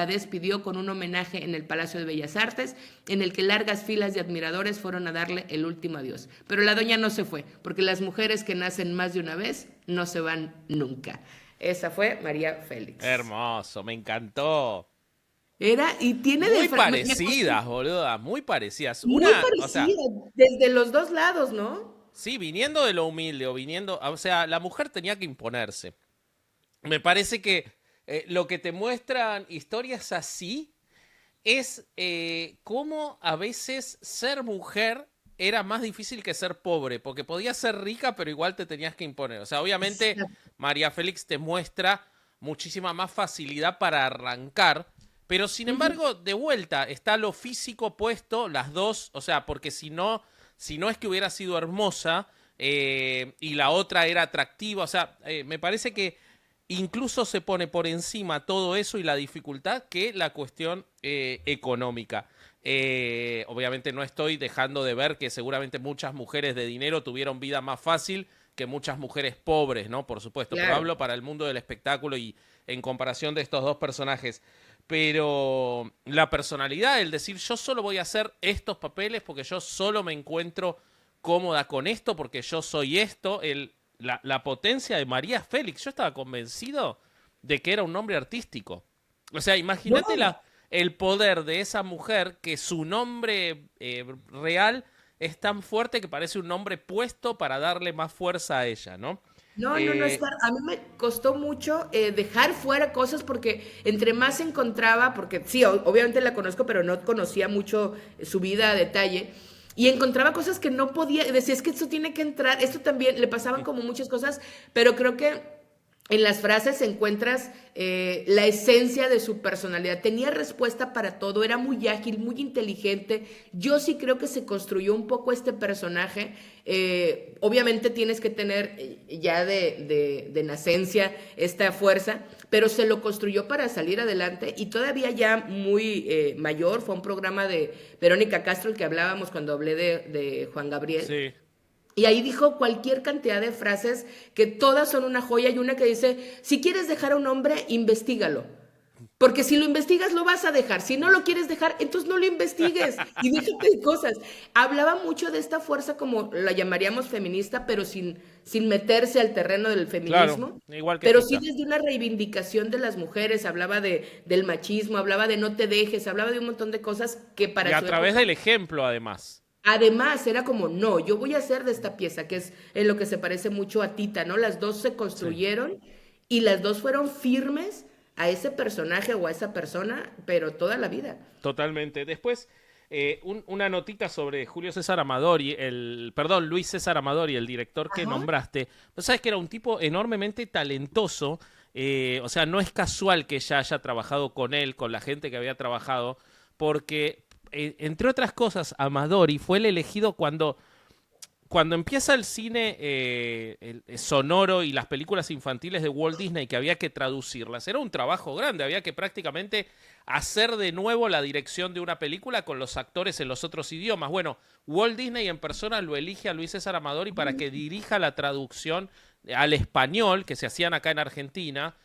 Speaker 3: despidió con un homenaje en el Palacio de Bellas Artes, en el que largas filas de admiradores fueron a darle el último adiós. Pero la doña no se fue, porque las mujeres que nacen más de una vez no se van nunca. Esa fue María Félix.
Speaker 1: Hermoso, me encantó.
Speaker 3: Era, y tiene
Speaker 1: muy parecidas, boluda, muy parecidas.
Speaker 3: Muy parecida, o sea, desde los dos lados, ¿no?
Speaker 1: Sí, viniendo de lo humilde o sea, la mujer tenía que imponerse. Me parece que lo que te muestran historias así es cómo a veces ser mujer era más difícil que ser pobre, porque podías ser rica, pero igual te tenías que imponer. O sea, obviamente María Félix te muestra muchísima más facilidad para arrancar, pero sin embargo, de vuelta, está lo físico puesto, las dos, o sea, porque si no es que hubiera sido hermosa y la otra era atractiva, o sea, me parece que incluso se pone por encima todo eso y la dificultad que la cuestión económica. Obviamente no estoy dejando de ver que seguramente muchas mujeres de dinero tuvieron vida más fácil que muchas mujeres pobres, ¿no? Por supuesto, claro. Pero hablo para el mundo del espectáculo y en comparación de estos dos personajes. Pero la personalidad, el decir yo solo voy a hacer estos papeles porque yo solo me encuentro cómoda con esto, porque yo soy esto, la potencia de María Félix. Yo estaba convencido de que era un nombre artístico. O sea, imagínate el poder de esa mujer, que su nombre real es tan fuerte que parece un nombre puesto para darle más fuerza a ella, ¿no?
Speaker 3: No, a mí me costó mucho dejar fuera cosas porque entre más encontraba, porque sí, obviamente la conozco, pero no conocía mucho su vida a detalle. Y encontraba cosas que no podía, decía, es que esto tiene que entrar, esto también, le pasaban como muchas cosas, pero creo que en las frases encuentras la esencia de su personalidad. Tenía respuesta para todo, era muy ágil, muy inteligente. Yo sí creo que se construyó un poco este personaje. Obviamente tienes que tener ya de nacencia esta fuerza, pero se lo construyó para salir adelante y todavía ya muy mayor. Fue un programa de Verónica Castro, el que hablábamos cuando hablé de Juan Gabriel.
Speaker 1: Sí.
Speaker 3: Y ahí dijo cualquier cantidad de frases que todas son una joya, y una que dice, si quieres dejar a un hombre, investígalo. Porque si lo investigas lo vas a dejar. Si no lo quieres dejar, entonces no lo investigues y déjate de cosas. Hablaba mucho de esta fuerza, como la llamaríamos feminista, pero sin meterse al terreno del feminismo.
Speaker 1: Claro, igual que
Speaker 3: pero sí desde una reivindicación de las mujeres. Hablaba del machismo, hablaba de no te dejes, hablaba de un montón de cosas que para
Speaker 1: y a través del ejemplo, además.
Speaker 3: Además, era como, no, yo voy a hacer de esta pieza, que es en lo que se parece mucho a Tita, ¿no? Las dos se construyeron y las dos fueron firmes a ese personaje o a esa persona, pero toda la vida.
Speaker 1: Totalmente. Después, una notita sobre Julio César Amadori, Luis César Amadori, el director que nombraste. Pues sabes que era un tipo enormemente talentoso, o sea, no es casual que ya haya trabajado con él, con la gente que había trabajado, porque entre otras cosas, Amadori fue el elegido cuando empieza el cine el sonoro y las películas infantiles de Walt Disney, que había que traducirlas. Era un trabajo grande, había que prácticamente hacer de nuevo la dirección de una película con los actores en los otros idiomas. Bueno, Walt Disney en persona lo elige a Luis César Amadori para que dirija la traducción al español, que se hacían acá en Argentina,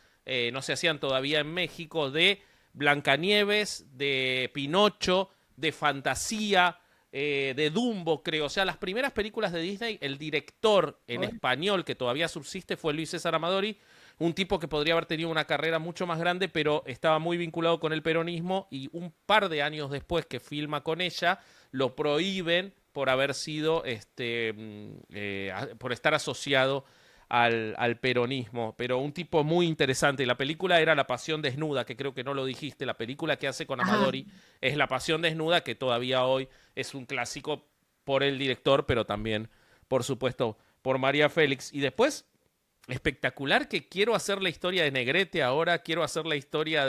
Speaker 1: no se hacían todavía en México, de Blancanieves, de Pinocho, de Fantasía, de Dumbo, creo. O sea, las primeras películas de Disney, el director en español que todavía subsiste fue Luis César Amadori, un tipo que podría haber tenido una carrera mucho más grande, pero estaba muy vinculado con el peronismo, y un par de años después que filma con ella, lo prohíben por haber sido, por estar asociado al peronismo, pero un tipo muy interesante. La película era La Pasión Desnuda, que creo que no lo dijiste. La película que hace con Amadori es La Pasión Desnuda, que todavía hoy es un clásico por el director, pero también, por supuesto, por María Félix. Y después espectacular que quiero hacer la historia de Negrete ahora, quiero hacer la historia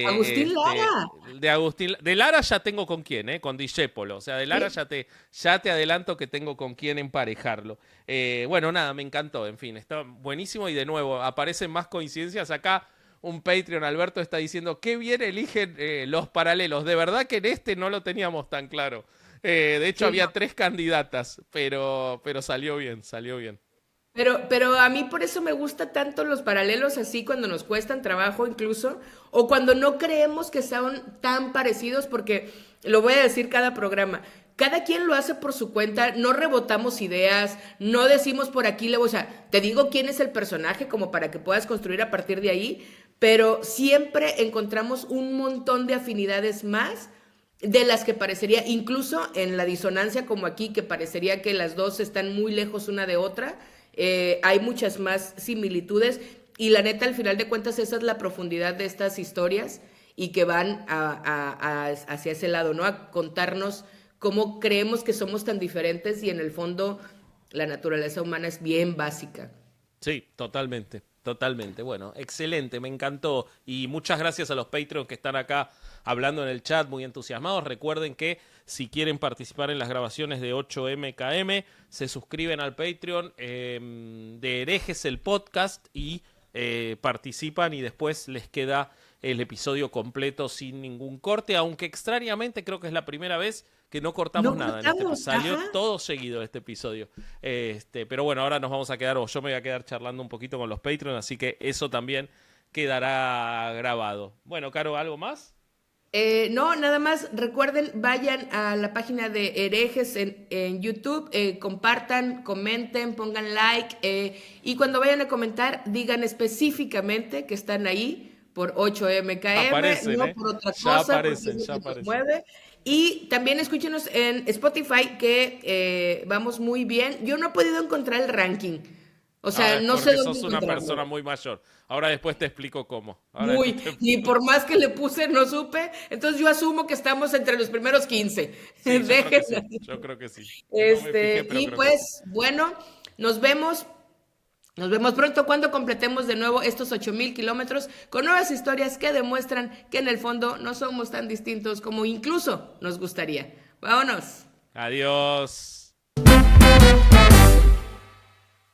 Speaker 3: Agustín Lara.
Speaker 1: de Agustín. De Lara ya tengo con quién, con Discépolo. O sea, de Lara
Speaker 3: Sí.
Speaker 1: ya te adelanto que tengo con quién emparejarlo. Bueno, nada, me encantó. En fin, está buenísimo y de nuevo aparecen más coincidencias acá. Un Patreon, Alberto, está diciendo qué bien eligen los paralelos. De verdad que en este no lo teníamos tan claro. De hecho,
Speaker 3: Sí,
Speaker 1: había
Speaker 3: no.
Speaker 1: 3 candidatas, pero salió bien, salió bien.
Speaker 3: Pero a mí por eso me gusta tanto los paralelos así cuando nos cuestan trabajo incluso, o cuando no creemos que sean tan parecidos, porque lo voy a decir cada programa. Cada quien lo hace por su cuenta, no rebotamos ideas, no decimos por aquí, o sea, te digo quién es el personaje como para que puedas construir a partir de ahí, pero siempre encontramos un montón de afinidades más de las que parecería, incluso en la disonancia como aquí, que parecería que las dos están muy lejos una de otra, hay muchas más similitudes y la neta, al final de cuentas, esa es la profundidad de estas historias y que van hacia ese lado, ¿no? A contarnos cómo creemos que somos tan diferentes y en el fondo la naturaleza humana es bien básica.
Speaker 1: Sí, totalmente, totalmente. Bueno, excelente, me encantó. Y muchas gracias a los Patreons que están acá hablando en el chat, muy entusiasmados. Recuerden que si quieren participar en las grabaciones de 8MKM, se suscriben al Patreon de Herejes el podcast y participan y después les queda el episodio completo sin ningún corte, aunque extrañamente creo que es la primera vez que no cortamos
Speaker 3: No
Speaker 1: nada en este
Speaker 3: cortamos,
Speaker 1: episodio. Salió
Speaker 3: ajá.
Speaker 1: todo seguido este episodio. Pero bueno, ahora nos vamos a quedar, o yo me voy a quedar charlando un poquito con los Patreons, así que eso también quedará grabado. Bueno, Caro, ¿algo más?
Speaker 3: No, nada más recuerden, vayan a la página de Herejes en YouTube, compartan, comenten, pongan like y cuando vayan a comentar digan específicamente que están ahí por 8MKM,
Speaker 1: Aparecen,
Speaker 3: no
Speaker 1: ¿eh?
Speaker 3: por otra
Speaker 1: Ya
Speaker 3: cosa, porque
Speaker 1: aparecen,
Speaker 3: es
Speaker 1: ya
Speaker 3: lo que nos
Speaker 1: aparecen.
Speaker 3: mueve. Y también escúchenos en Spotify que vamos muy bien. Yo no he podido encontrar el ranking, o
Speaker 1: Ah,
Speaker 3: sea,
Speaker 1: es
Speaker 3: no sé
Speaker 1: porque
Speaker 3: dónde
Speaker 1: sos una persona
Speaker 3: encontrarlo.
Speaker 1: muy mayor. Ahora después te explico cómo. Ahora después te
Speaker 3: Muy, y
Speaker 1: explico.
Speaker 3: por más que le puse, no supe. Entonces yo asumo que estamos entre los primeros 15.
Speaker 1: Sí, yo creo que
Speaker 3: Déjenla.
Speaker 1: sí. Yo creo que sí. No me fijé, pero
Speaker 3: Y
Speaker 1: creo que sí.
Speaker 3: pues, bueno, nos vemos. Nos vemos pronto cuando completemos de nuevo estos 8000 kilómetros con nuevas historias que demuestran que en el fondo no somos tan distintos como incluso nos gustaría. Vámonos.
Speaker 1: Adiós.